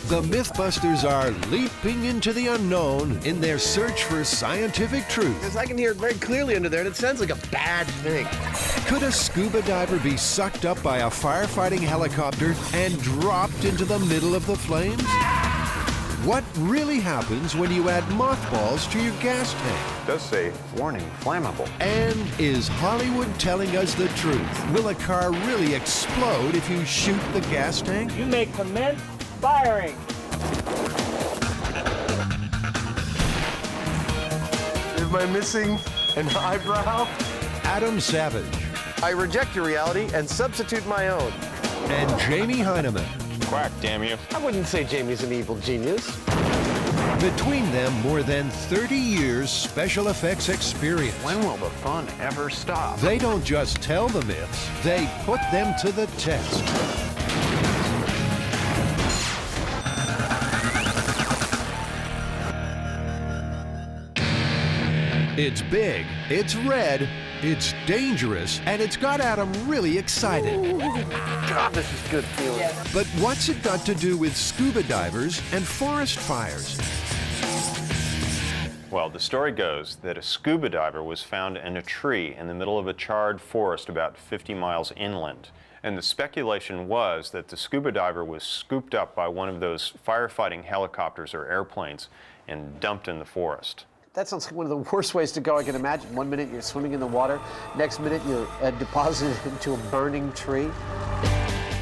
The Mythbusters are leaping into the unknown in their search for scientific truth. Because I can hear it very clearly under there, and it sounds like a bad thing. Could a scuba diver be sucked up by a firefighting helicopter and dropped into the middle of the flames? What really happens when you add mothballs to your gas tank? It does say, warning, flammable. And is Hollywood telling us the truth? Will a car really explode if you shoot the gas tank? You may commence firing. Am I missing an eyebrow? Adam Savage. I reject your reality and substitute my own. And Jamie Heineman. Quack, damn you. I wouldn't say Jamie's an evil genius. Between them, more than 30 years special effects experience. When will the fun ever stop? They don't just tell the myths, they put them to the test. It's big, it's red, it's dangerous, and it's got Adam really excited. Ooh, God, this is good feeling. But what's it got to do with scuba divers and forest fires? Well, the story goes that a scuba diver was found in a tree in the middle of a charred forest about 50 miles inland. And the speculation was that the scuba diver was scooped up by one of those firefighting helicopters or airplanes and dumped in the forest. That sounds like one of the worst ways to go I can imagine. One minute you're swimming in the water, next minute you're deposited into a burning tree.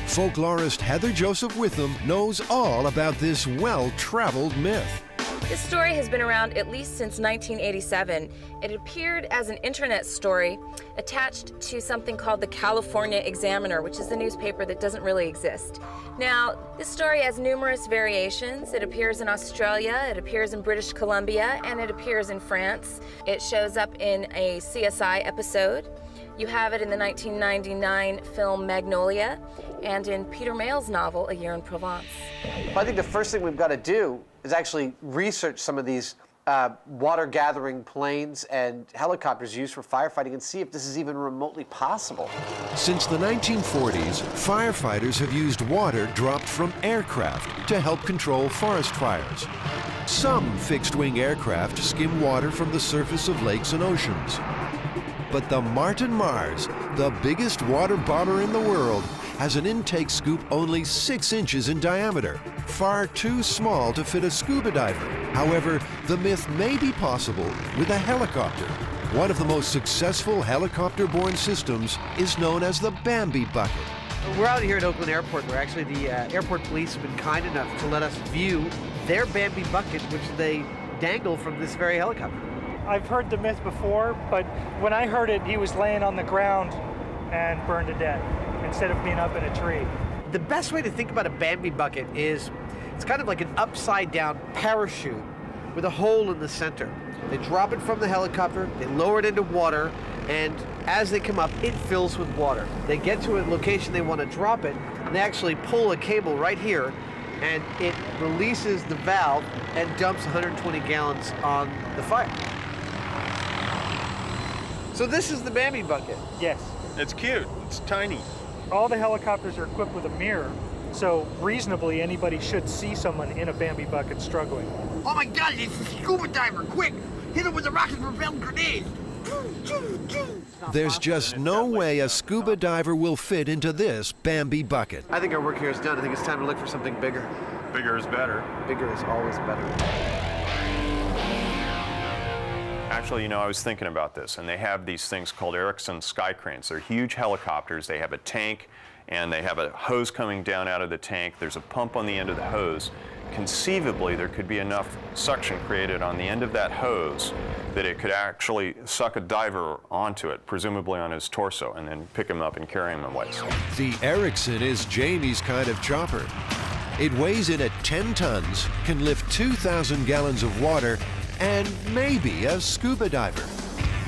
Folklorist Heather Joseph Witham knows all about this well-traveled myth. This story has been around at least since 1987. It appeared as an internet story attached to something called the California Examiner, which is a newspaper that doesn't really exist. Now, this story has numerous variations. It appears in Australia, it appears in British Columbia, and it appears in France. It shows up in a CSI episode. You have it in the 1999 film Magnolia, and in Peter Mail's novel, A Year in Provence. Well, I think the first thing we've got to do is actually research some of these water-gathering planes and helicopters used for firefighting and see if this is even remotely possible. Since the 1940s, firefighters have used water dropped from aircraft to help control forest fires. Some fixed-wing aircraft skim water from the surface of lakes and oceans. But the Martin Mars, the biggest water bomber in the world, has an intake scoop only 6 inches in diameter, far too small to fit a scuba diver. However, the myth may be possible with a helicopter. One of the most successful helicopter-borne systems is known as the Bambi bucket. We're out here at Oakland Airport, where actually the airport police have been kind enough to let us view their Bambi bucket, which they dangle from this very helicopter. I've heard the myth before, but when I heard it, he was laying on the ground and burned to death instead of being up in a tree. The best way to think about a Bambi bucket is it's kind of like an upside-down parachute with a hole in the center. They drop it from the helicopter, they lower it into water, and as they come up, it fills with water. They get to a location they want to drop it, and they actually pull a cable right here, and it releases the valve and dumps 120 gallons on the fire. So this is the Bambi bucket. Yes. It's cute. It's tiny. All the helicopters are equipped with a mirror, so reasonably anybody should see someone in a Bambi bucket struggling. Oh my God, it's a scuba diver! Quick, hit him with a rocket-propelled grenade! There's just no way a scuba diver will fit into this Bambi bucket. I think our work here is done. I think it's time to look for something bigger. Bigger is better. Bigger is always better. Actually, you know, I was thinking about this, and they have these things called Erickson sky cranes. They're huge helicopters. They have a tank, and they have a hose coming down out of the tank. There's a pump on the end of the hose. Conceivably, there could be enough suction created on the end of that hose that it could actually suck a diver onto it, presumably on his torso, and then pick him up and carry him away. The Erickson is Jamie's kind of chopper. It weighs in at 10 tons, can lift 2,000 gallons of water, and maybe a scuba diver.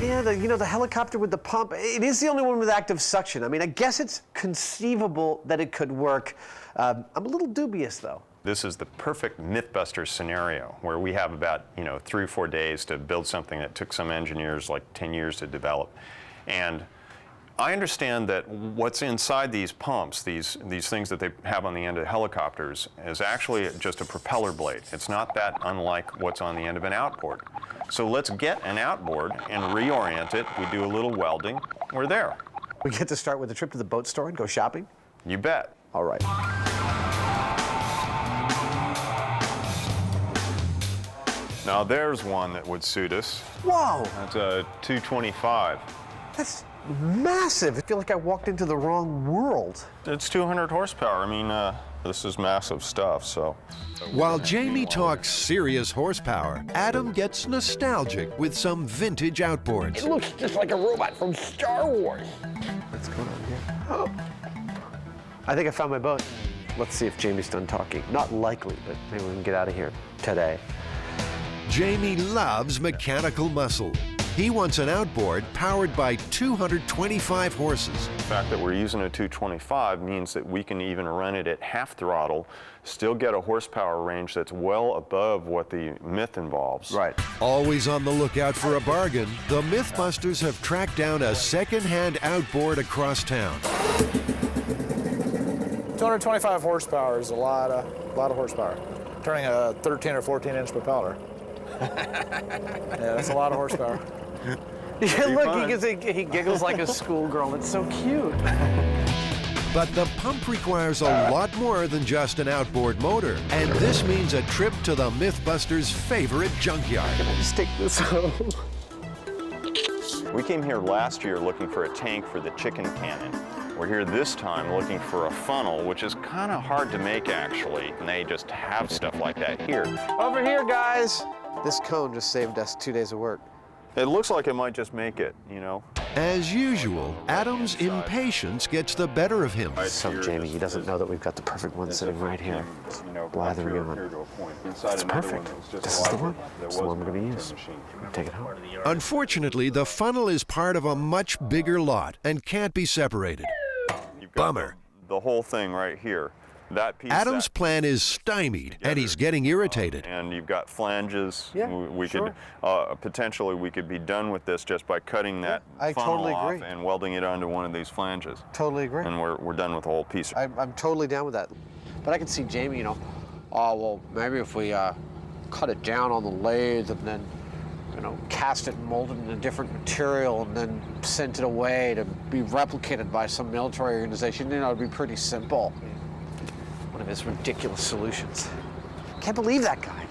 Yeah, the helicopter with the pump, it is the only one with active suction. I mean, I guess it's conceivable that it could work. I'm a little dubious, though. This is the perfect Mythbusters scenario where we have about 3 or 4 days to build something that took some engineers like 10 years to develop. And I understand that what's inside these pumps, these things that they have on the end of helicopters, is actually just a propeller blade. It's not that unlike what's on the end of an outboard. So let's get an outboard and reorient it. We do a little welding. We're there. We get to start with a trip to the boat store and go shopping? You bet. All right. Now there's one that would suit us. Whoa! That's a 225. That's massive. I feel like I walked into the wrong world. It's 200 horsepower. I mean, this is massive stuff, so. While Jamie talks serious horsepower, Adam gets nostalgic with some vintage outboards. It looks just like a robot from Star Wars. What's going on here? Oh. I think I found my boat. Let's see if Jamie's done talking. Not likely, but maybe we can get out of here today. Jamie loves mechanical muscle. He wants an outboard powered by 225 horses. The fact that we're using a 225 means that we can even run it at half throttle, still get a horsepower range that's well above what the Myth involves. Right. Always on the lookout for a bargain, the Mythbusters have tracked down a second-hand outboard across town. 225 horsepower is a lot of horsepower. Turning a 13 or 14-inch propeller. Yeah, that's a lot of horsepower. Yeah, look, he giggles like a schoolgirl. It's so cute. But the pump requires a lot more than just an outboard motor. And this means a trip to the Mythbusters' favorite junkyard. Just take this home. We came here last year looking for a tank for the chicken cannon. We're here this time looking for a funnel, which is kind of hard to make, actually. And they just have stuff like that here. Over here, guys. This cone just saved us 2 days of work. It looks like it might just make it, you know. As usual, Adam's impatience gets the better of him. So, Jamie, he doesn't know that we've got the perfect one sitting right here. Blathering on. It's perfect. This is the one. This is the one we're going to use. Take it home. Unfortunately, the funnel is part of a much bigger lot and can't be separated. Bummer. The whole thing right here. That piece. Adam's plan is stymied, and he's getting irritated. And you've got flanges. Yeah, we sure. could potentially we could be done with this just by cutting that I funnel totally off agree. and welding it onto one of these flanges. Totally agree. And we're done with the whole piece. I'm totally down with that. But I can see Jamie, you know, oh, well, maybe if we cut it down on the lathe and then, you know, cast it and mold it in a different material and then sent it away to be replicated by some military organization, you know, it'd be pretty simple. One of his ridiculous solutions. Can't believe that guy.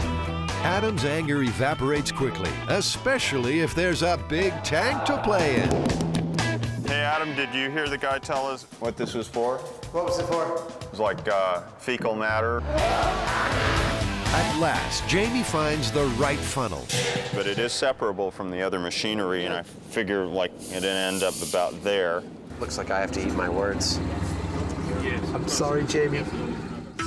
Adam's anger evaporates quickly, especially if there's a big tank to play in. Hey, Adam, did you hear the guy tell us what this was for? What was it for? It was like fecal matter. At last, Jamie finds the right funnel. But it is separable from the other machinery, and I figure like it'd end up about there. Looks like I have to eat my words. I'm sorry, Jamie.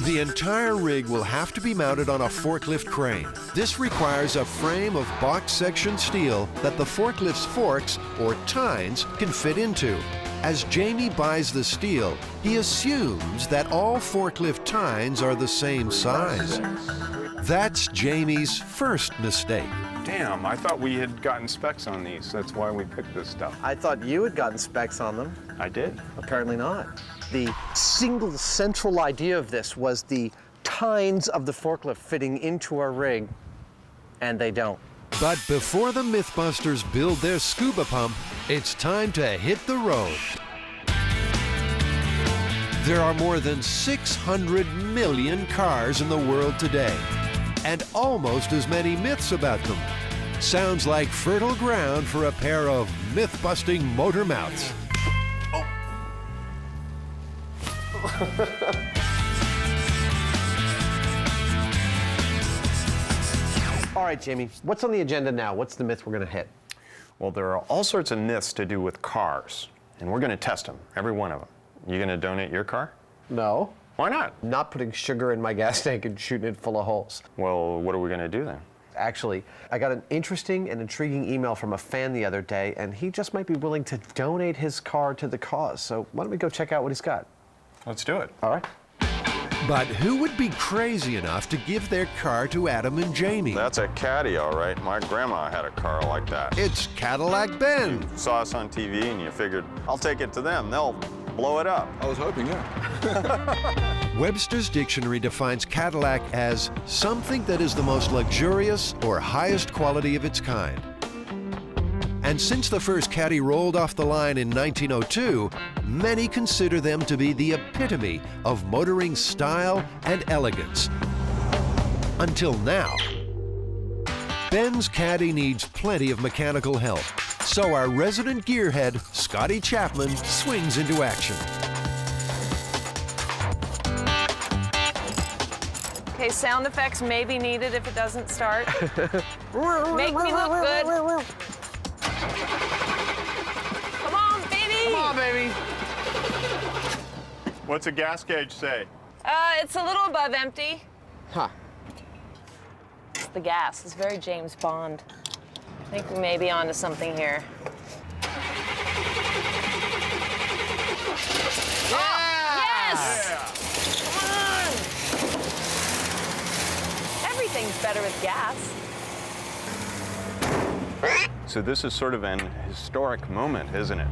The entire rig will have to be mounted on a forklift crane. This requires a frame of box section steel that the forklift's forks, or tines, can fit into. As Jamie buys the steel, he assumes that all forklift tines are the same size. That's Jamie's first mistake. Damn, I thought we had gotten specs on these. That's why we picked this stuff. I thought you had gotten specs on them. I did. Apparently not. The single central idea of this was the tines of the forklift fitting into our rig, and they don't. But before the Mythbusters build their scuba pump, it's time to hit the road. There are more than 600 million cars in the world today, and almost as many myths about them. Sounds like fertile ground for a pair of myth-busting motor mouths. All right, Jamie, what's on the agenda now? What's the myth we're going to hit? Well, there are all sorts of myths to do with cars, and we're going to test them, every one of them. You going to donate your car? No. Why not? I'm not putting sugar in my gas tank and shooting it full of holes. Well, what are we going to do then? Actually, I got an interesting and intriguing email from a fan the other day, and he just might be willing to donate his car to the cause. So why don't we go check out what he's got? Let's do it. All right. But who would be crazy enough to give their car to Adam and Jamie? That's a Caddy, all right. My grandma had a car like that. It's Cadillac Ben. Saw us on TV and you figured, I'll take it to them. They'll blow it up. I was hoping, yeah. Webster's dictionary defines Cadillac as something that is the most luxurious or highest quality of its kind. And since the first Caddy rolled off the line in 1902, many consider them to be the epitome of motoring style and elegance. Until now. Ben's Caddy needs plenty of mechanical help, so our resident gearhead, Scotty Chapman, swings into action. Okay, sound effects may be needed if it doesn't start. Make me look good. Come on, baby! Come on, baby! What's a gas gauge say? It's a little above empty. Huh. It's the gas. It's very James Bond. I think we may be onto something here. Yeah! Oh, yes! Come on! Everything's better with gas. So this is sort of an historic moment, isn't it?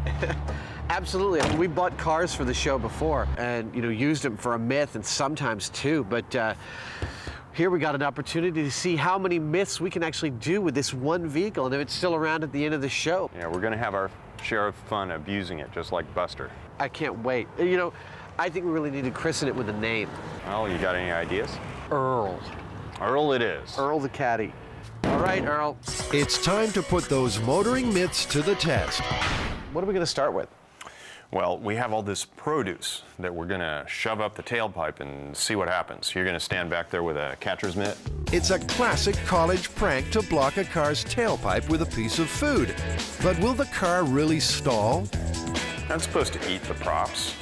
Absolutely. I mean, we bought cars for the show before and, used them for a myth and sometimes two, but here we got an opportunity to see how many myths we can actually do with this one vehicle and if it's still around at the end of the show. Yeah, we're going to have our share of fun abusing it, just like Buster. I can't wait. I think we really need to christen it with a name. Well, you got any ideas? Earl. Earl it is. Earl the Caddy. All right, Earl. It's time to put those motoring myths to the test. What are we going to start with? Well, we have all this produce that we're going to shove up the tailpipe and see what happens. You're going to stand back there with a catcher's mitt. It's a classic college prank to block a car's tailpipe with a piece of food. But will the car really stall? That's supposed to eat the props.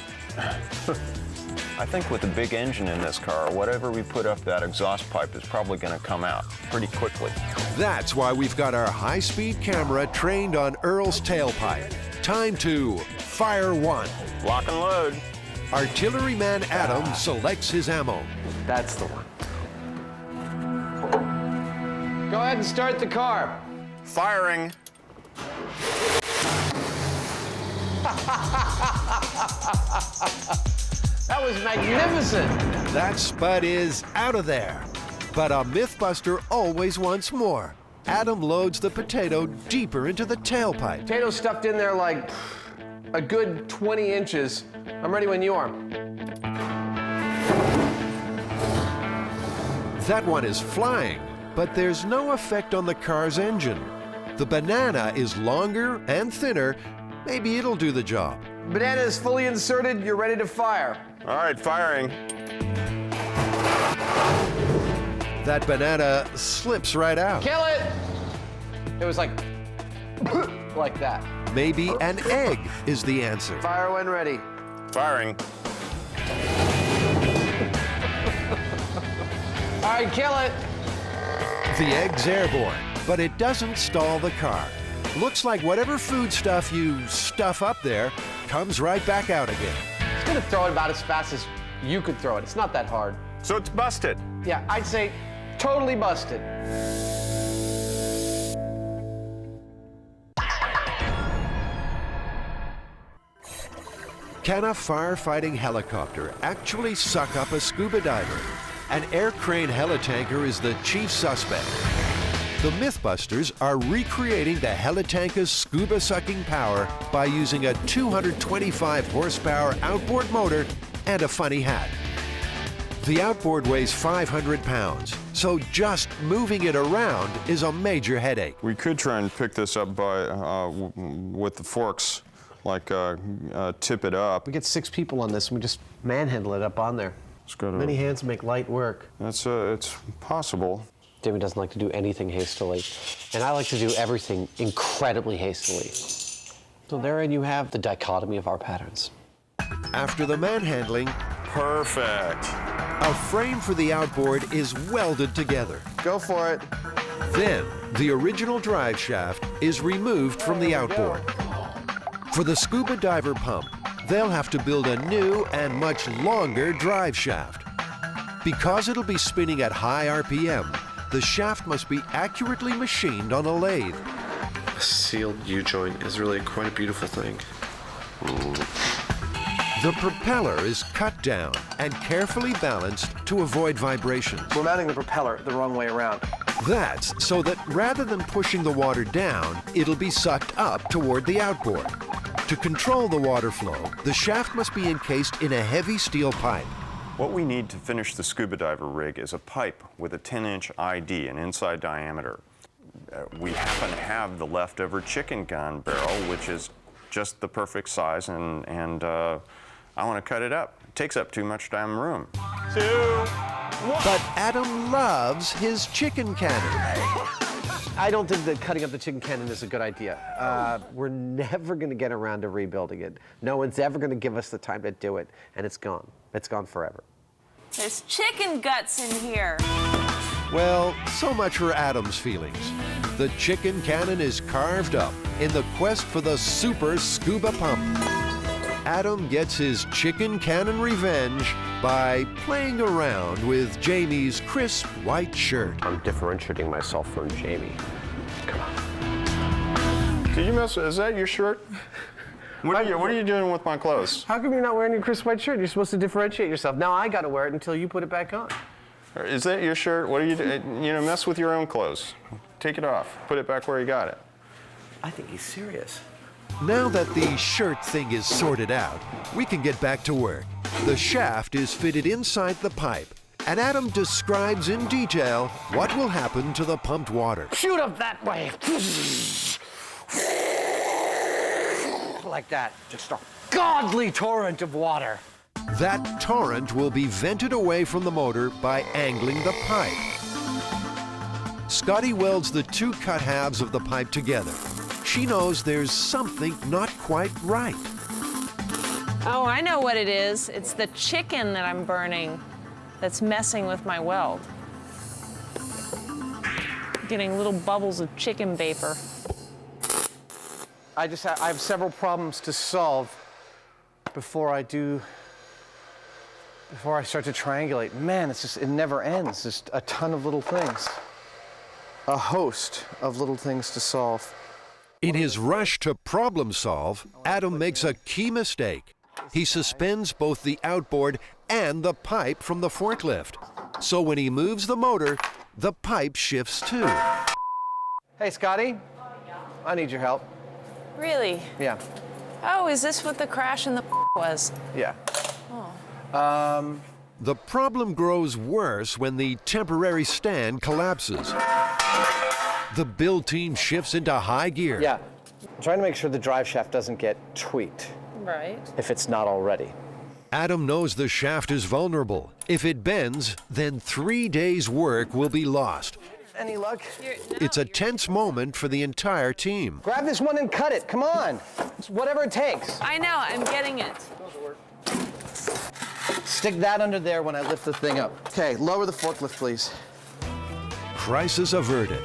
I think with the big engine in this car, whatever we put up that exhaust pipe is probably going to come out pretty quickly. That's why we've got our high-speed camera trained on Earl's tailpipe. Time to fire one. Lock and load. Artilleryman Adam selects his ammo. That's the one. Go ahead and start the car. Firing. That was magnificent. That Spud is out of there. But a Mythbuster always wants more. Adam loads the potato deeper into the tailpipe. Potato stuffed in there like a good 20 inches. I'm ready when you are. That one is flying, but there's no effect on the car's engine. The banana is longer and thinner. Maybe it'll do the job. Banana is fully inserted. You're ready to fire. All right, firing. That banana slips right out. Kill it! It was like that. Maybe an egg is the answer. Fire when ready. Firing. All right, kill it. The egg's airborne, but it doesn't stall the car. Looks like whatever foodstuff you stuff up there comes right back out again. It's gonna throw it about as fast as you could throw it. It's not that hard. So it's busted. Yeah, I'd say totally busted. Can a firefighting helicopter actually suck up a scuba diver? An air crane helitanker is the chief suspect. The Mythbusters are recreating the helitanker's scuba-sucking power by using a 225 horsepower outboard motor and a funny hat. The outboard weighs 500 pounds, so just moving it around is a major headache. We could try and pick this up by with the forks, like tip it up. We get 6 people on this and we just manhandle it up on there. Many hands make light work. That's it's possible. Jimmy doesn't like to do anything hastily, and I like to do everything incredibly hastily. So therein you have the dichotomy of our patterns. After the manhandling, Perfect. a frame for the outboard is welded together. Go for it. Then, the original drive shaft is removed from the outboard. For the scuba diver pump, they'll have to build a new and much longer drive shaft. Because it'll be spinning at high RPM, the shaft must be accurately machined on a lathe. A sealed U-joint is really quite a beautiful thing. The propeller is cut down and carefully balanced to avoid vibrations. We're mounting the propeller the wrong way around. That's so that rather than pushing the water down, it'll be sucked up toward the outboard. To control the water flow, the shaft must be encased in a heavy steel pipe. What we need to finish the scuba diver rig is a pipe with a 10-inch ID, an inside diameter. We happen to have the leftover chicken gun barrel, which is just the perfect size, and I want to cut it up. It takes up too much damn room. 2, 1. But Adam loves his chicken cannon. I don't think that cutting up the chicken cannon is a good idea. We're never going to get around to rebuilding it. No one's ever going to give us the time to do it, and it's gone. It's gone forever. There's chicken guts in here. Well, so much for Adam's feelings. The chicken cannon is carved up in the quest for the super scuba pump. Adam gets his chicken cannon revenge by playing around with Jamie's crisp white shirt. I'm differentiating myself from Jamie. Come on. Did you mess with, is that your shirt? What are you doing with my clothes? How come you're not wearing your crisp white shirt? You're supposed to differentiate yourself. Now I got to wear it until you put it back on. Is that your shirt? What are you doing? You know, mess with your own clothes. Take it off. Put it back where you got it. I think he's serious. Now that the shirt thing is sorted out, we can get back to work. The shaft is fitted inside the pipe, and Adam describes in detail what will happen to the pumped water. Shoot up that way. Like that. Just a godly torrent of water. That torrent will be vented away from the motor by angling the pipe. Scotty welds the two cut halves of the pipe together. She knows there's something not quite right. Oh, I know what it is. It's the chicken that I'm burning that's messing with my weld. Getting little bubbles of chicken vapor. I have several problems to solve before I start to triangulate. Man, it never ends. Just a ton of little things. A host of little things to solve. In his rush to problem solve, Adam makes a key mistake. He suspends both the outboard and the pipe from the forklift. So when he moves the motor, the pipe shifts too. Hey, Scotty, I need your help. Really? Yeah. Oh, is this what the crash in the was? Yeah. Oh. The problem grows worse when the temporary stand collapses. The build team shifts into high gear. Yeah. I'm trying to make sure the drive shaft doesn't get tweaked. Right. If it's not already. Adam knows the shaft is vulnerable. If it bends, then 3 days' work will be lost. Any luck? It's a tense moment for the entire team. Grab this one and cut it. Come on. It's whatever it takes. I know, I'm getting it. Stick that under there when I lift the thing up. Okay, lower the forklift, please. Crisis averted.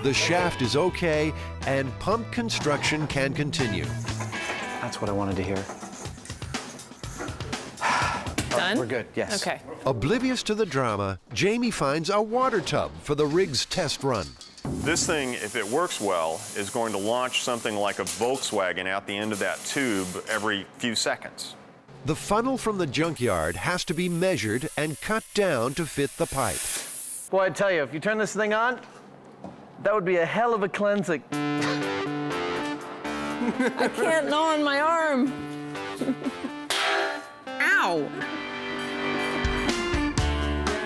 The shaft is okay, and pump construction can continue. That's what I wanted to hear. Done? We're good, yes. Okay. Oblivious to the drama, Jamie finds a water tub for the rig's test run. This thing, if it works well, is going to launch something like a Volkswagen out the end of that tube every few seconds. The funnel from the junkyard has to be measured and cut down to fit the pipe. Boy, I tell you, if you turn this thing on, that would be a hell of a cleansing. I can't gnaw on my arm. Ow!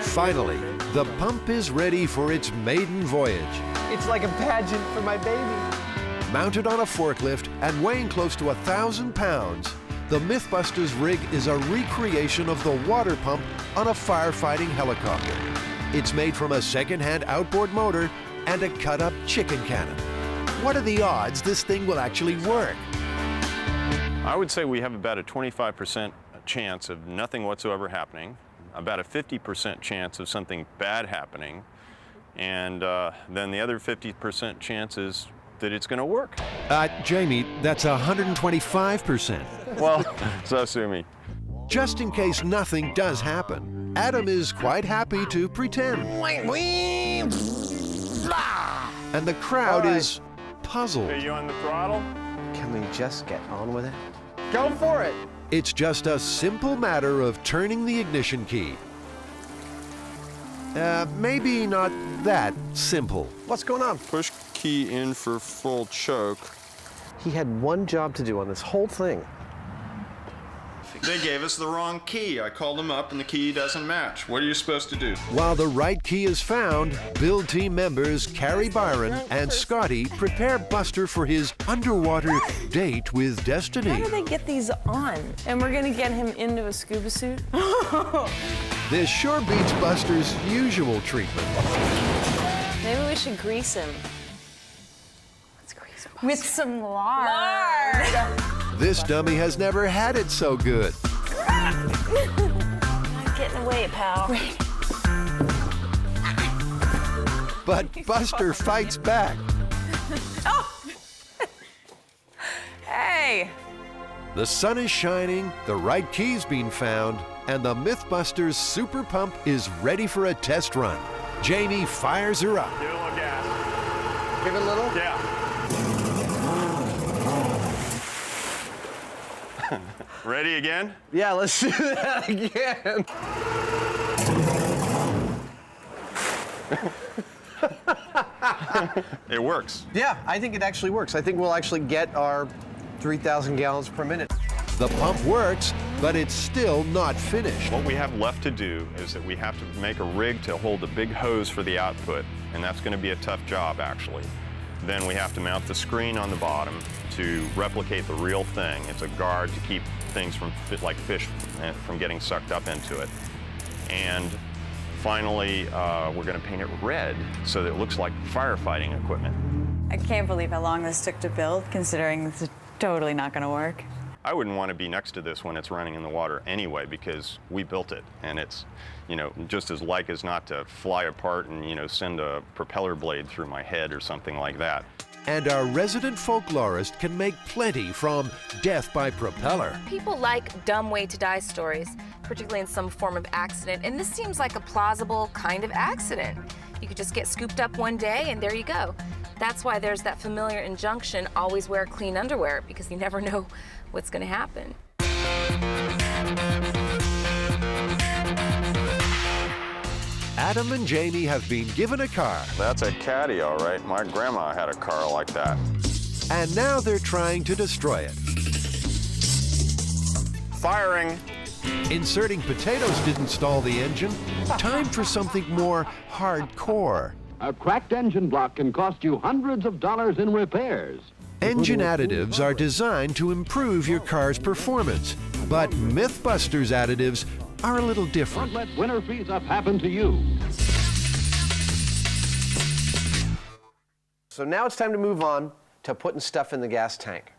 Finally, the pump is ready for its maiden voyage. It's like a pageant for my baby. Mounted on a forklift and weighing close to 1,000 pounds, the Mythbusters rig is a recreation of the water pump on a firefighting helicopter. It's made from a second-hand outboard motor and a cut-up chicken cannon. What are the odds this thing will actually work? I would say we have about a 25% chance of nothing whatsoever happening, about a 50% chance of something bad happening, and then the other 50% chance is that it's going to work. Jamie, that's 125%. Well, so sue me. just in case nothing does happen, Adam is quite happy to pretend. And the crowd is puzzled. Are you on the throttle? Can we just get on with it? Go for it. It's just a simple matter of turning the ignition key. Maybe not that simple. What's going on? Push key in for full choke. He had one job to do on this whole thing. They gave us the wrong key. I called them up and the key doesn't match. What are you supposed to do? While the right key is found, build team members Carrie Byron and Scotty prepare Buster for his underwater date with destiny. How do they get these on? And we're gonna get him into a scuba suit? This sure beats Buster's usual treatment. Maybe we should grease him. Let's grease him. With some lard. This dummy has never had it so good. Not getting away, pal. But Buster fights back. Oh! Hey! The sun is shining, the right key's been found, and the Mythbusters super pump is ready for a test run. Jamie fires her up. Give it a little gas. Give it a little? Yeah. Ready again? Yeah, let's do that again. It works. Yeah, I think it actually works. I think we'll actually get our 3,000 gallons per minute. The pump works, but it's still not finished. What we have left to do is that we have to make a rig to hold a big hose for the output, and that's going to be a tough job, actually. Then we have to mount the screen on the bottom to replicate the real thing. It's a guard to keep things from, like fish, from getting sucked up into it. And finally, we're going to paint it red so that it looks like firefighting equipment. I can't believe how long this took to build, considering this is totally not going to work. I wouldn't want to be next to this when it's running in the water anyway, because we built it, and it's, you know, just as like as not to fly apart and, you know, send a propeller blade through my head or something like that. And our resident folklorist can make plenty from death by propeller. People like dumb way to die stories, particularly in some form of accident, and this seems like a plausible kind of accident. You could just get scooped up one day and there you go. That's why there's that familiar injunction, always wear clean underwear, because you never know what's going to happen. Adam and Jamie have been given a car. That's a caddy, all right. My grandma had a car like that. And now they're trying to destroy it. Firing. Inserting potatoes didn't stall the engine. Time for something more hardcore. A cracked engine block can cost you hundreds of dollars in repairs. Engine additives are designed to improve your car's performance, but Mythbusters additives are a little different. Don't let winter freeze-up happen to you. So now it's time to move on to putting stuff in the gas tank.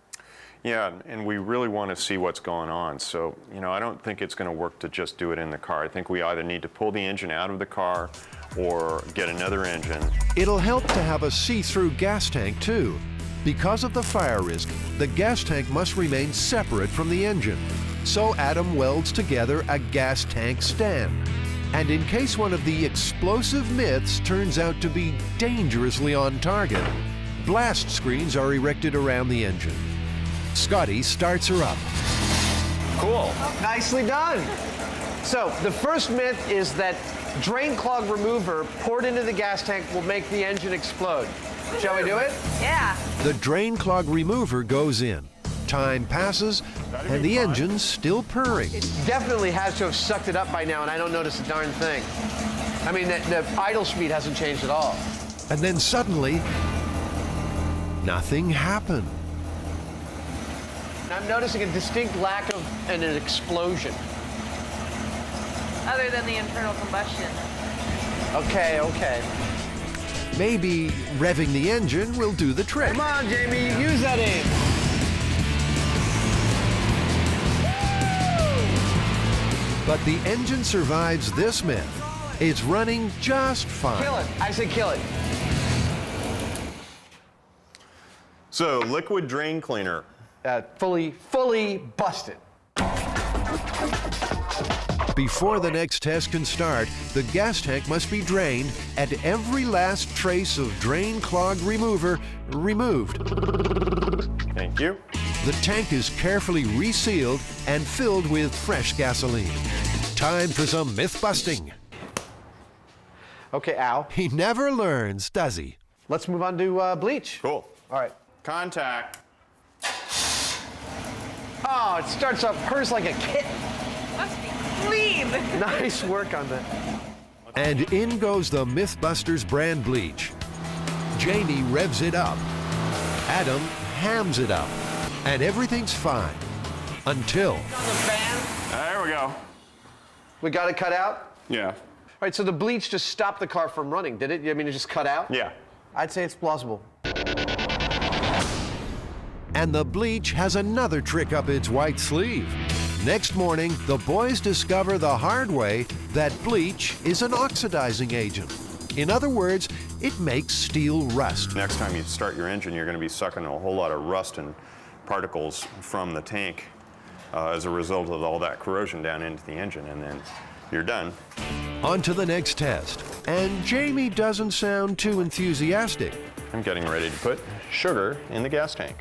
Yeah, and we really want to see what's going on. So, you know, I don't think it's going to work to just do it in the car. I think we either need to pull the engine out of the car or get another engine. It'll help to have a see-through gas tank, too. Because of the fire risk, the gas tank must remain separate from the engine. So Adam welds together a gas tank stand. And in case one of the explosive myths turns out to be dangerously on target, blast screens are erected around the engine. Scotty starts her up. Cool. Nicely done. So the first myth is that drain clog remover poured into the gas tank will make the engine explode. Shall we do it? Yeah. The drain clog remover goes in. Time passes, and the engine's still purring. It definitely has to have sucked it up by now, and I don't notice a darn thing. I mean, the idle speed hasn't changed at all. And then suddenly, nothing happened. I'm noticing a distinct lack of an explosion. Other than the internal combustion. Okay. Maybe revving the engine will do the trick. Come on, Jamie, use that aim. But the engine survives this myth. It's running just fine. Kill it. I say kill it. So, liquid drain cleaner. Fully busted. Before the next test can start, the gas tank must be drained and every last trace of drain clog remover removed. Thank you. The tank is carefully resealed and filled with fresh gasoline. Time for some myth busting. Okay, Al. He never learns, does he? Let's move on to bleach. Cool. All right. Contact. Oh, it starts up purrs like a kitten. Must be clean. Nice work on that. And in goes the Mythbusters brand bleach. Jamie revs it up. Adam hams it up. And everything's fine. Until... There we go. We got it cut out? Yeah. All right, so the bleach just stopped the car from running, did it? I mean, it just cut out? Yeah. I'd say it's plausible. And the bleach has another trick up its white sleeve. Next morning, the boys discover the hard way that bleach is an oxidizing agent. In other words, it makes steel rust. Next time you start your engine, you're going to be sucking a whole lot of rust and particles from the tank as a result of all that corrosion down into the engine, and then you're done. On to the next test. And Jamie doesn't sound too enthusiastic. I'm getting ready to put sugar in the gas tank.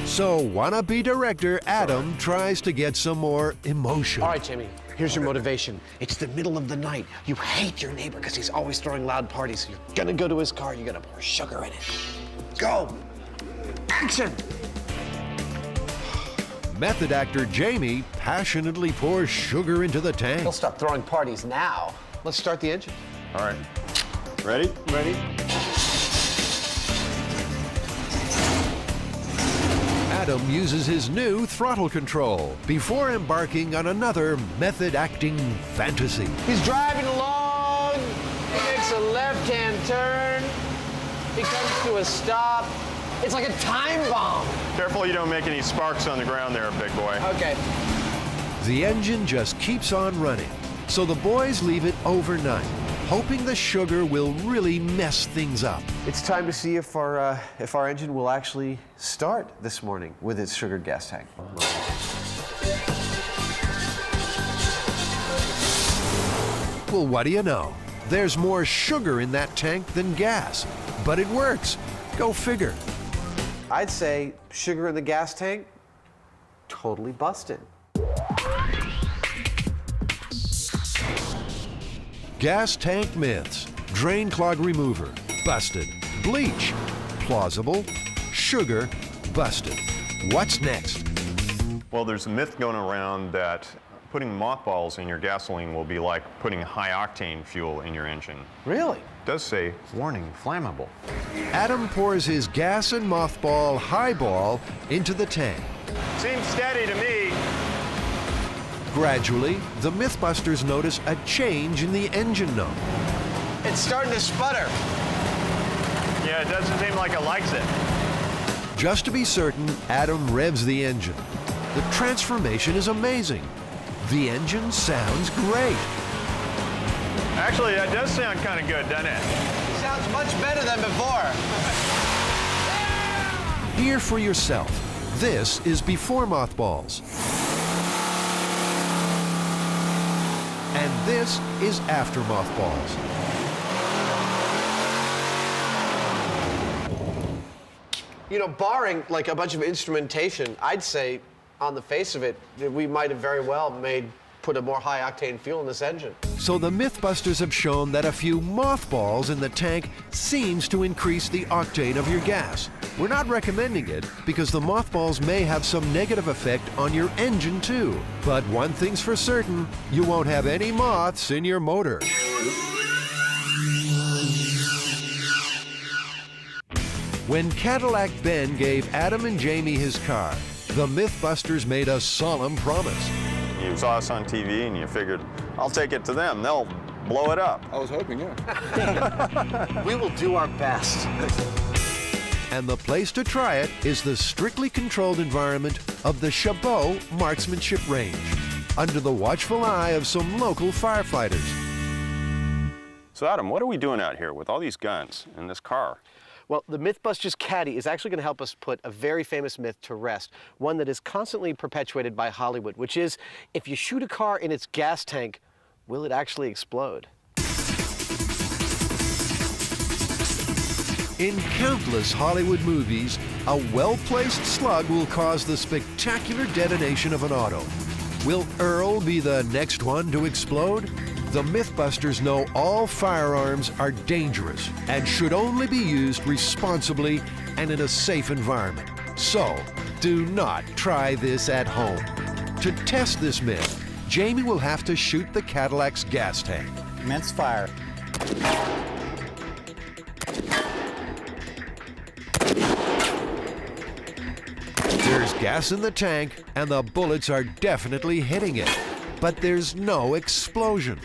So wannabe director Adam tries to get some more emotion. All right, Jamie, here's your motivation. It's the middle of the night. You hate your neighbor because he's always throwing loud parties. So you're gonna go to his car, you're gonna pour sugar in it. Go! Action! Method actor Jamie passionately pours sugar into the tank. He'll stop throwing parties now. Let's start the engine. All right. Ready? Ready? Adam uses his new throttle control before embarking on another method-acting fantasy. He's driving along. He makes a left-hand turn. He comes to a stop. It's like a time bomb. Careful you don't make any sparks on the ground there, big boy. Okay. The engine just keeps on running, so the boys leave it overnight, hoping the sugar will really mess things up. It's time to see if our engine will actually start this morning with its sugared gas tank. Well, what do you know? There's more sugar in that tank than gas, but it works. Go figure. I'd say sugar in the gas tank, totally busted. Gas tank myths. Drain clog remover, busted. Bleach, plausible. Sugar, busted. What's next? Well, there's a myth going around that putting mothballs in your gasoline will be like putting high-octane fuel in your engine. Really? It does say, warning, flammable. Adam pours his gas and mothball highball into the tank. Seems steady to me. Gradually, the Mythbusters notice a change in the engine note. It's starting to sputter. Yeah, it doesn't seem like it likes it. Just to be certain, Adam revs the engine. The transformation is amazing. The engine sounds great. Actually, that does sound kind of good, doesn't it? Sounds much better than before. Hear for yourself. This is before mothballs. And this is after mothballs. You know, barring like a bunch of instrumentation, I'd say on the face of it, that we might have very well put a more high-octane fuel in this engine. So the Mythbusters have shown that a few mothballs in the tank seems to increase the octane of your gas. We're not recommending it because the mothballs may have some negative effect on your engine too. But one thing's for certain, you won't have any moths in your motor. When Cadillac Ben gave Adam and Jamie his car, the Mythbusters made a solemn promise. You saw us on TV and you figured, I'll take it to them. They'll blow it up. I was hoping, yeah. We will do our best. And the place to try it is the strictly controlled environment of the Chabot Marksmanship Range, under the watchful eye of some local firefighters. So Adam, what are we doing out here with all these guns in this car? Well, the Mythbusters caddy is actually going to help us put a very famous myth to rest, one that is constantly perpetuated by Hollywood, which is, if you shoot a car in its gas tank, will it actually explode? In countless Hollywood movies, a well-placed slug will cause the spectacular detonation of an auto. Will Earl be the next one to explode? The Mythbusters know all firearms are dangerous and should only be used responsibly and in a safe environment. So, do not try this at home. To test this myth, Jamie will have to shoot the Cadillac's gas tank. Commence fire. There's gas in the tank, and the bullets are definitely hitting it. But there's no explosion.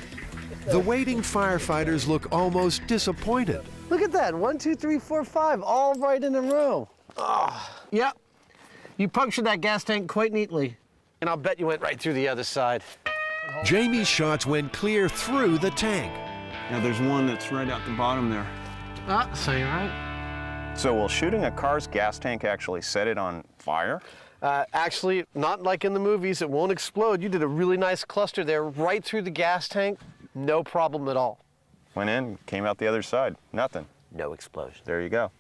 The waiting firefighters look almost disappointed. Look at that, 1, 2, 3, 4, 5, all right in a row. Oh, yep, you punctured that gas tank quite neatly. And I'll bet you went right through the other side. Jamie's shots went clear through the tank. Yeah, there's one that's right out the bottom there. Ah, so you're right. So will shooting a car's gas tank actually set it on fire? Actually, not like in the movies, it won't explode. You did a really nice cluster there, right through the gas tank. No problem at all. Went in, came out the other side. Nothing. No explosion. There you go.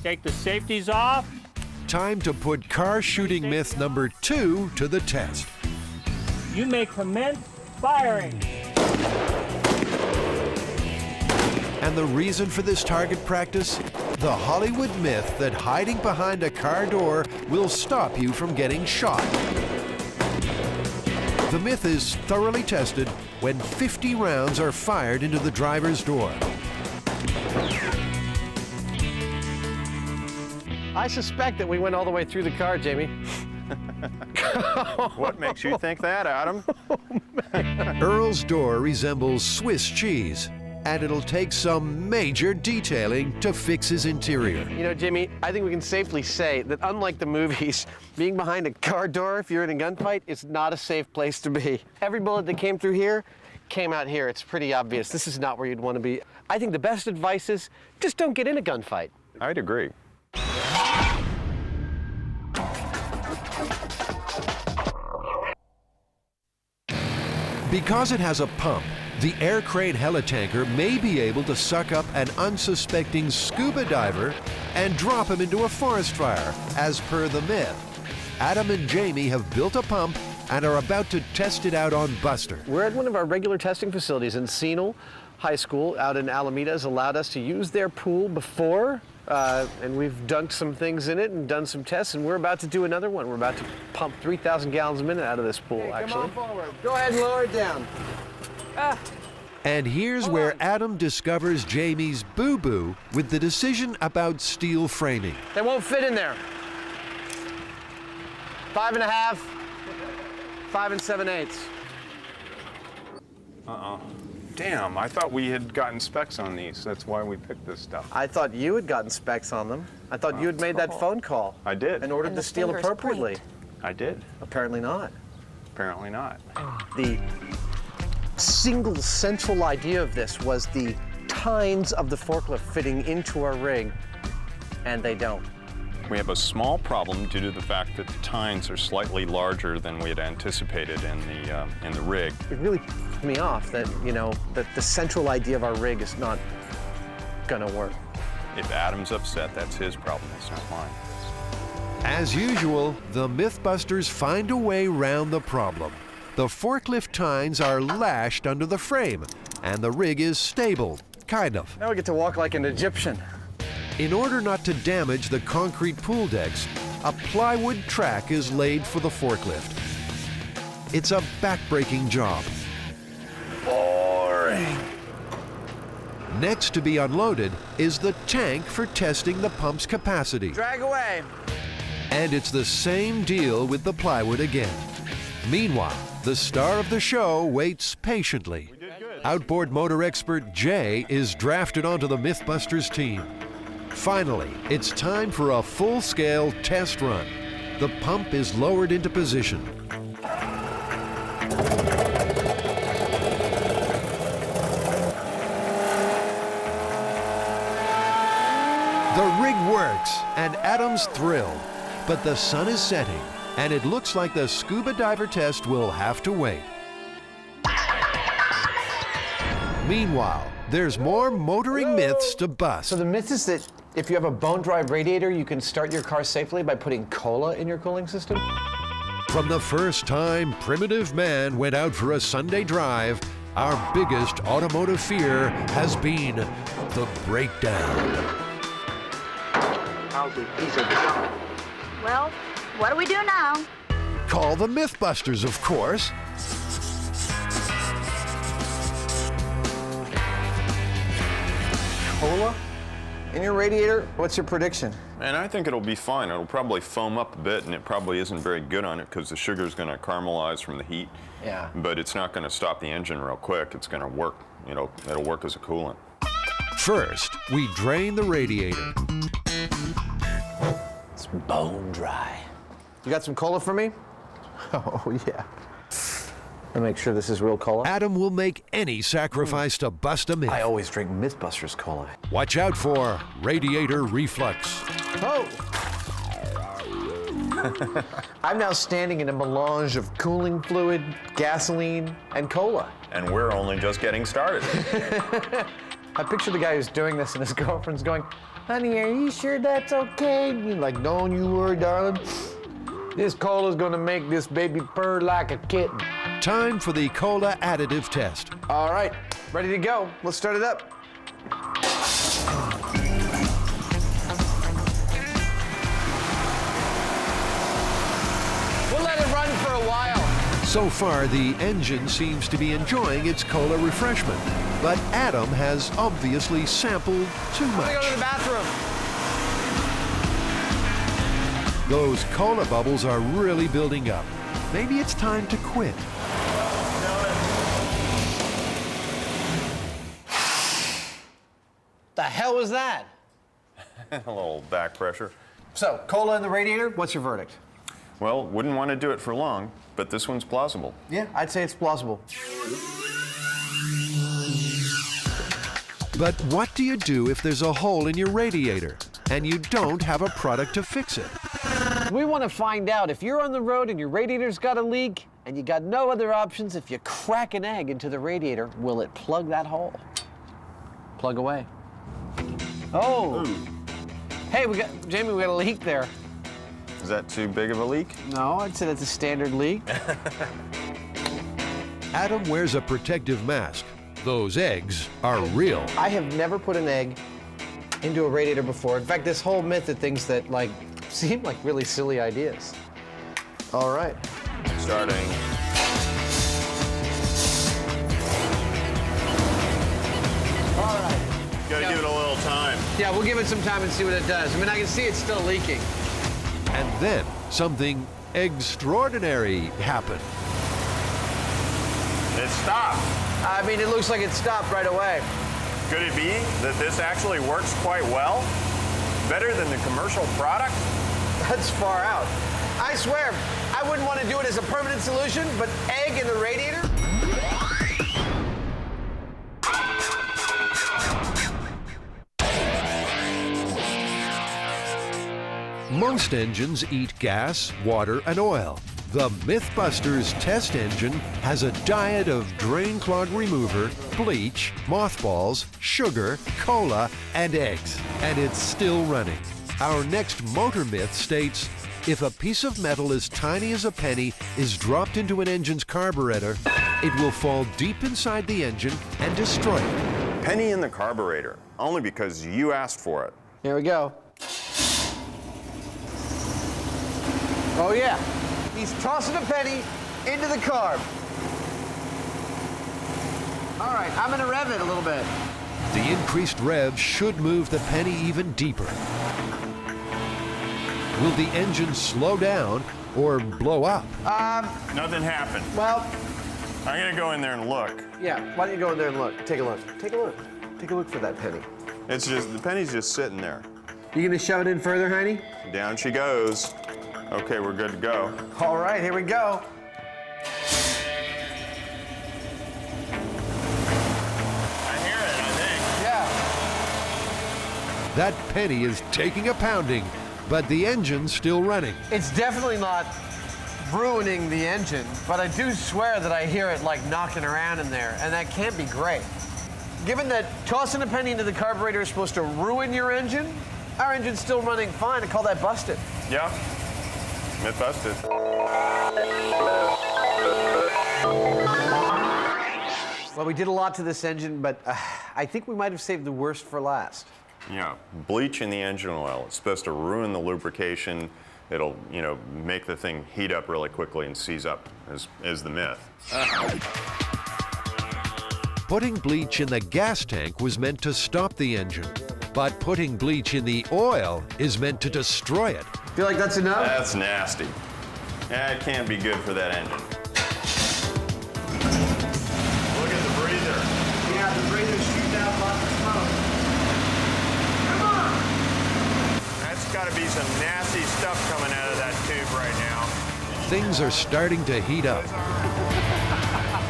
Take the safeties off. Time to put car shooting myth number 2 to the test. You may commence firing. And the reason for this target practice? The Hollywood myth that hiding behind a car door will stop you from getting shot. The myth is thoroughly tested when 50 rounds are fired into the driver's door. I suspect that we went all the way through the car, Jamie. What makes you think that, Adam? Earl's door resembles Swiss cheese, and it'll take some major detailing to fix his interior. You know, Jimmy, I think we can safely say that unlike the movies, being behind a car door if you're in a gunfight is not a safe place to be. Every bullet that came through here came out here. It's pretty obvious. This is not where you'd want to be. I think the best advice is just don't get in a gunfight. I'd agree. Because it has a pump, the air crane helitanker may be able to suck up an unsuspecting scuba diver and drop him into a forest fire, as per the myth. Adam and Jamie have built a pump and are about to test it out on Buster. We're at one of our regular testing facilities, and Senal High School out in Alameda has allowed us to use their pool before, and we've dunked some things in it and done some tests, and we're about to do another one. We're about to pump 3,000 gallons a minute out of this pool, actually. Come on forward. Go ahead and lower it down. And here's where Adam discovers Jamie's boo-boo with the decision about steel framing. They won't fit in there. 5.5, 5 7/8. Damn, I thought we had gotten specs on these. That's why we picked this stuff. I thought you had gotten specs on them. I thought you had made that phone call. I did. And ordered the steel appropriately. I did. Apparently not. Apparently not. The single central idea of this was the tines of the forklift fitting into our rig, and they don't. We have a small problem due to the fact that the tines are slightly larger than we had anticipated in the rig. It really pissed me off that, you know, that the central idea of our rig is not gonna work. If Adam's upset, that's his problem, it's not mine. As usual, the Mythbusters find a way round the problem. The forklift tines are lashed under the frame, and the rig is stable, kind of. Now we get to walk like an Egyptian. In order not to damage the concrete pool decks, a plywood track is laid for the forklift. It's a back-breaking job. Boring. Next to be unloaded is the tank for testing the pump's capacity. Drag away. And it's the same deal with the plywood again. Meanwhile, the star of the show waits patiently. Outboard motor expert Jay is drafted onto the Mythbusters team. Finally, it's time for a full-scale test run. The pump is lowered into position. works, and Adam's thrilled. But the sun is setting, and it looks like the scuba diver test will have to wait. Meanwhile, there's more motoring myths to bust. So the myth is that if you have a bone-dry radiator, you can start your car safely by putting cola in your cooling system? From the first time primitive man went out for a Sunday drive, our biggest automotive fear has been the breakdown. Well, what do we do now? Call the Mythbusters, of course. Cola in your radiator? What's your prediction? And I think it'll be fine. It'll probably foam up a bit, and it probably isn't very good on it because the sugar's going to caramelize from the heat. Yeah. But it's not going to stop the engine real quick. It's going to work, you know, it'll work as a coolant. First, we drain the radiator. It's bone dry. You got some cola for me? Oh, yeah. I'll make sure this is real cola. Adam will make any sacrifice to bust a myth. I always drink Mythbusters cola. Watch out for radiator reflux. Oh! I'm now standing in a melange of cooling fluid, gasoline, and cola. And we're only just getting started. I picture the guy who's doing this and his girlfriend's going, honey, are you sure that's okay? And he's like, don't you worry, darling. This cola's gonna make this baby purr like a kitten. Time for the cola additive test. All right, ready to go. Let's start it up. We'll let it run for a while. So far, the engine seems to be enjoying its cola refreshment, but Adam has obviously sampled too I'm gonna go to much. the bathroom. Those cola bubbles are really building up. Maybe it's time to quit. The hell was that? A little back pressure. So, cola in the radiator, what's your verdict? Well, wouldn't want to do it for long, but this one's plausible. Yeah, I'd say it's plausible. But what do you do if there's a hole in your radiator and you don't have a product to fix it? We want to find out if you're on the road and your radiator's got a leak and you got no other options. If you crack an egg into the radiator, will it plug that hole? Plug away. Oh. Hey, Jamie, we got a leak there. Is that too big of a leak? No, I'd say that's a standard leak. Adam wears a protective mask. Those eggs are real. I have never put an egg into a radiator before. In fact, this whole myth of things that seem like really silly ideas. All right. Starting. All right. Gotta give it a little time. Yeah, we'll give it some time and see what it does. I mean, I can see it's still leaking. And then something extraordinary happened. It stopped. I mean, it looks like it stopped right away. Could it be that this actually works quite well? Better than the commercial product? That's far out. I swear, I wouldn't want to do it as a permanent solution, but egg in the radiator? Most engines eat gas, water, and oil. The Mythbusters test engine has a diet of drain clog remover, bleach, mothballs, sugar, cola, and eggs. And it's still running. Our next motor myth states, if a piece of metal as tiny as a penny is dropped into an engine's carburetor, it will fall deep inside the engine and destroy it. Penny in the carburetor, only because you asked for it. Here we go. Oh yeah, he's tossing a penny into the carb. All right, I'm gonna rev it a little bit. The increased rev should move the penny even deeper. Will the engine slow down or blow up? Nothing happened. Well, I'm gonna go in there and look. yeah, why don't you go in there and look? Take a look. Take a look. Take a look for that penny. It's just, the penny's just sitting there. You gonna shove it in further, Heine? Down she goes. Okay, we're good to go. All right, here we go. I hear it, I think. Yeah. That penny is taking a pounding, but the engine's still running. It's definitely not ruining the engine, but I do swear that I hear it like knocking around in there, and that can't be great. Given that tossing a penny into the carburetor is supposed to ruin your engine, our engine's still running fine. I call that busted. Yeah, myth busted. Well, we did a lot to this engine, but I think we might have saved the worst for last. Yeah, bleach in the engine oil. It's supposed to ruin the lubrication. It'll, make the thing heat up really quickly and seize up, is the myth. Putting bleach in the gas tank was meant to stop the engine, but putting bleach in the oil is meant to destroy it. Feel like that's enough? That's nasty. That can't be good for that engine. Look at the breather. Yeah, the breather's shooting out lots of smoke. Come on! That's got to be some nasty stuff coming out of that tube right now. Things are starting to heat up.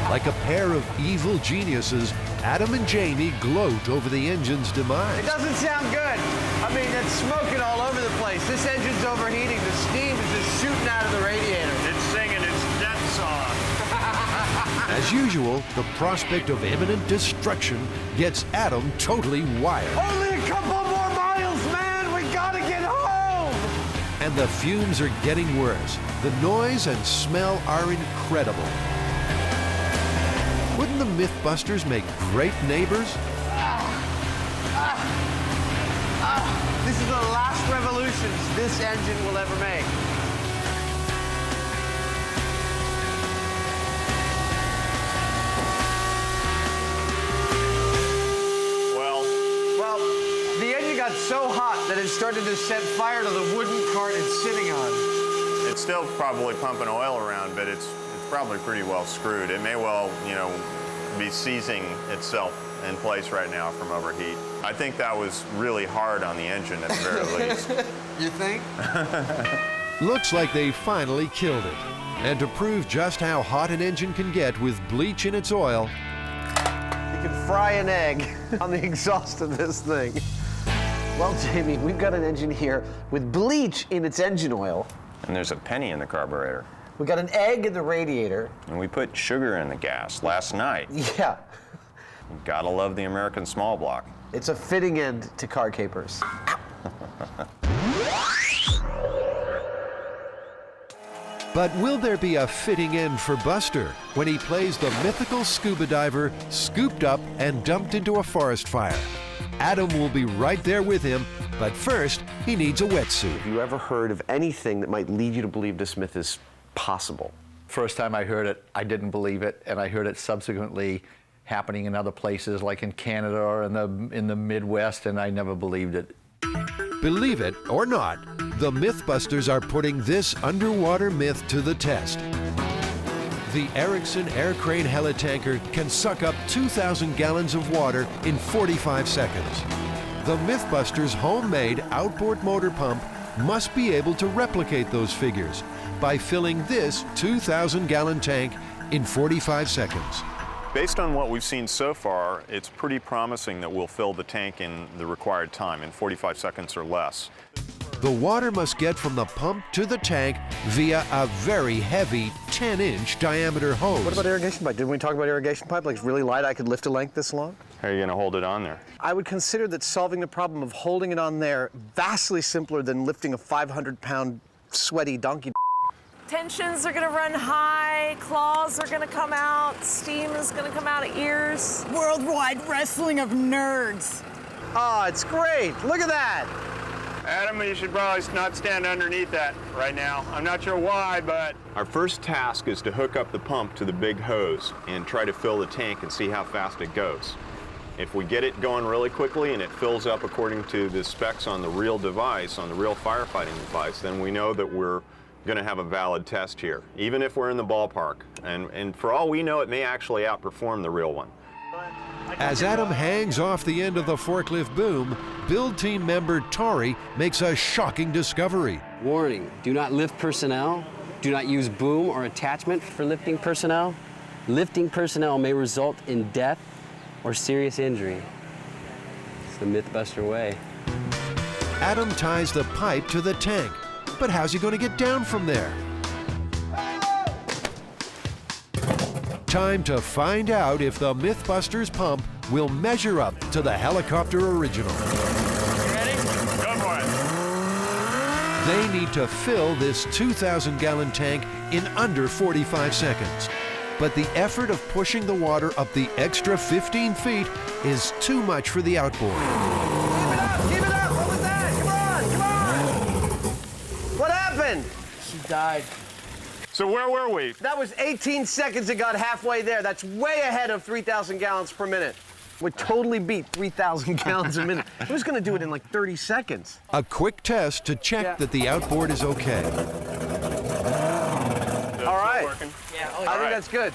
Like a pair of evil geniuses, Adam and Jamie gloat over the engine's demise. It doesn't sound good. I mean, it's smoking all over the place. This engine's overheating. The steam is just shooting out of the radiator. It's singing its death song. As usual, the prospect of imminent destruction gets Adam totally wired. Only a couple more miles, man! We gotta get home! And the fumes are getting worse. The noise and smell are incredible. Wouldn't the Mythbusters make great neighbors? This is the last revolutions this engine will ever make. Well, the engine got so hot that it started to set fire to the wooden cart it's sitting on. It's still probably pumping oil around, but it's probably pretty well screwed. It may well, be seizing itself in place right now from overheat. I think that was really hard on the engine at the very least. You think? Looks like they finally killed it. And to prove just how hot an engine can get with bleach in its oil, you can fry an egg on the exhaust of this thing. Well, Jamie, we've got an engine here with bleach in its engine oil. And there's a penny in the carburetor. We got an egg in the radiator. And we put sugar in the gas last night. Yeah. Gotta love the American small block. It's a fitting end to car capers. but will there be a fitting end for Buster when he plays the mythical scuba diver scooped up and dumped into a forest fire? Adam will be right there with him, but first he needs a wetsuit. Have you ever heard of anything that might lead you to believe this myth is possible? First time I heard it, I didn't believe it, and I heard it subsequently happening in other places like in Canada or in the Midwest, and I never believed it. Believe it or not, the Mythbusters are putting this underwater myth to the test. The Erickson air crane helitanker can suck up 2,000 gallons of water in 45 seconds. The Mythbusters' homemade outboard motor pump must be able to replicate those figures by filling this 2,000-gallon tank in 45 seconds. Based on what we've seen so far, it's pretty promising that we'll fill the tank in the required time, in 45 seconds or less. The water must get from the pump to the tank via a very heavy 10-inch diameter hose. What about irrigation pipe? Didn't we talk about irrigation pipe? Like it's really light, I could lift a length this long? How are you going to hold it on there? I would consider that solving the problem of holding it on there vastly simpler than lifting a 500-pound sweaty donkey. Tensions are gonna run high, claws are gonna come out, steam is gonna come out of ears. Worldwide wrestling of nerds. Oh, it's great. Look at that. Adam, you should probably not stand underneath that right now. I'm not sure why, but... Our first task is to hook up the pump to the big hose and try to fill the tank and see how fast it goes. If we get it going really quickly and it fills up according to the specs on the real device, on the real firefighting device, then we know that we're going to have a valid test here, even if we're in the ballpark. And for all we know, it may actually outperform the real one. As Adam hangs off the end of the forklift boom, build team member Tori makes a shocking discovery. Warning, do not lift personnel. Do not use boom or attachment for lifting personnel. Lifting personnel may result in death or serious injury. It's the Mythbuster way. Adam ties the pipe to the tank, but how's he going to get down from there? Time to find out if the Mythbusters pump will measure up to the helicopter original. Ready? Go for it. They need to fill this 2,000-gallon tank in under 45 seconds. But the effort of pushing the water up the extra 15 feet is too much for the outboard. Keep it up! Keep it up! What was that? Come on! Come on! What happened? She died. So where were we? That was 18 seconds it got halfway there. That's way ahead of 3,000 gallons per minute. Would totally beat 3,000 gallons a minute. Who's going to do it in like 30 seconds? A quick test to check that the outboard is okay. All right. Yeah, I think that's good.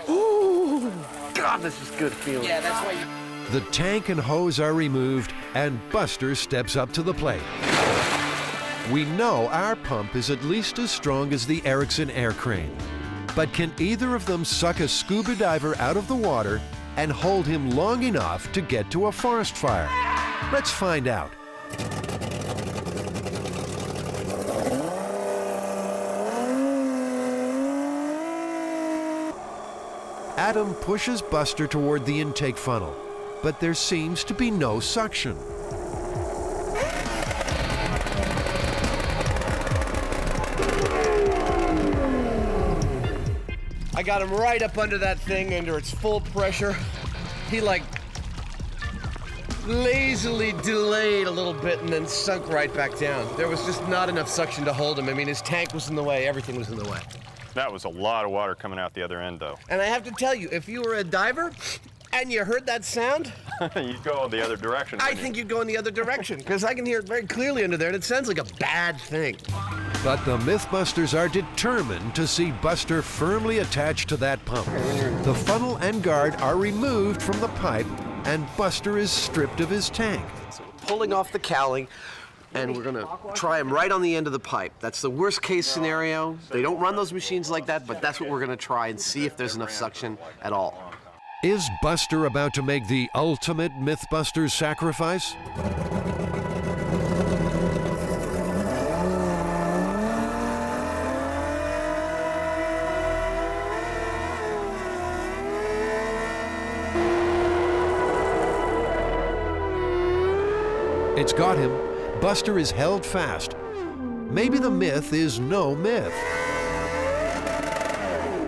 Ooh, God, this is good feeling. Yeah, that's why you... The tank and hose are removed, and Buster steps up to the plate. We know our pump is at least as strong as the Ericsson air crane. But can either of them suck a scuba diver out of the water and hold him long enough to get to a forest fire? Let's find out. Adam pushes Buster toward the intake funnel, but there seems to be no suction. I got him right up under that thing, under its full pressure. He like lazily delayed a little bit and then sunk right back down. There was just not enough suction to hold him. I mean, his tank was in the way, everything was in the way. That was a lot of water coming out the other end, though. And I have to tell you, if you were a diver and you heard that sound, You'd go the other direction. I think you'd go in the other direction, because I can hear it very clearly under there, and it sounds like a bad thing. But the Mythbusters are determined to see Buster firmly attached to that pump. The funnel and guard are removed from the pipe, and Buster is stripped of his tank. So we're pulling off the cowling, and we're gonna try him right on the end of the pipe. That's the worst case scenario. They don't run those machines like that, but that's what we're gonna try and see if there's enough suction at all. Is Buster about to make the ultimate Mythbusters sacrifice? It's got him. Buster is held fast. Maybe the myth is no myth.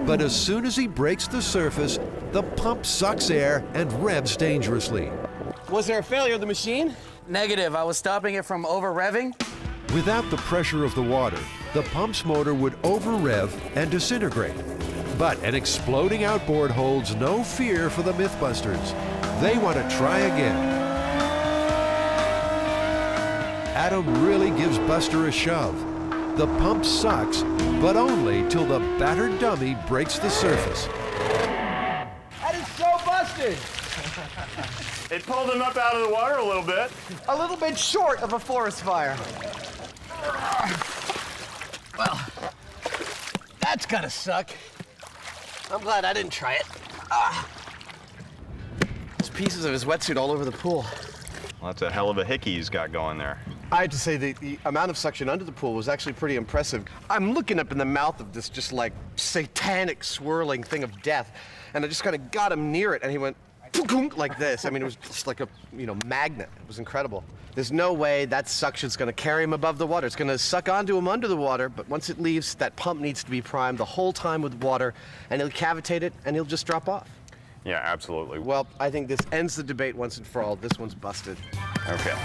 But as soon as he breaks the surface, the pump sucks air and revs dangerously. Was there a failure of the machine? Negative. I was stopping it from over-revving. Without the pressure of the water, the pump's motor would over-rev and disintegrate. But an exploding outboard holds no fear for the Mythbusters. They want to try again. Adam really gives Buster a shove. The pump sucks, but only till the battered dummy breaks the surface. That is so busted! It pulled him up out of the water a little bit. A little bit short of a forest fire. Well, that's gotta suck. I'm glad I didn't try it. There's pieces of his wetsuit all over the pool. Well, that's a hell of a hickey he's got going there. I have to say the amount of suction under the pool was actually pretty impressive. I'm looking up in the mouth of this just like satanic swirling thing of death, and I just kind of got him near it, and he went like this. I mean, it was just like a magnet. It was incredible. There's no way that suction's going to carry him above the water. It's going to suck onto him under the water, but once it leaves, that pump needs to be primed the whole time with water, and he'll cavitate it, and he'll just drop off. Yeah, absolutely. Well, I think this ends the debate once and for all. This one's busted. Okay.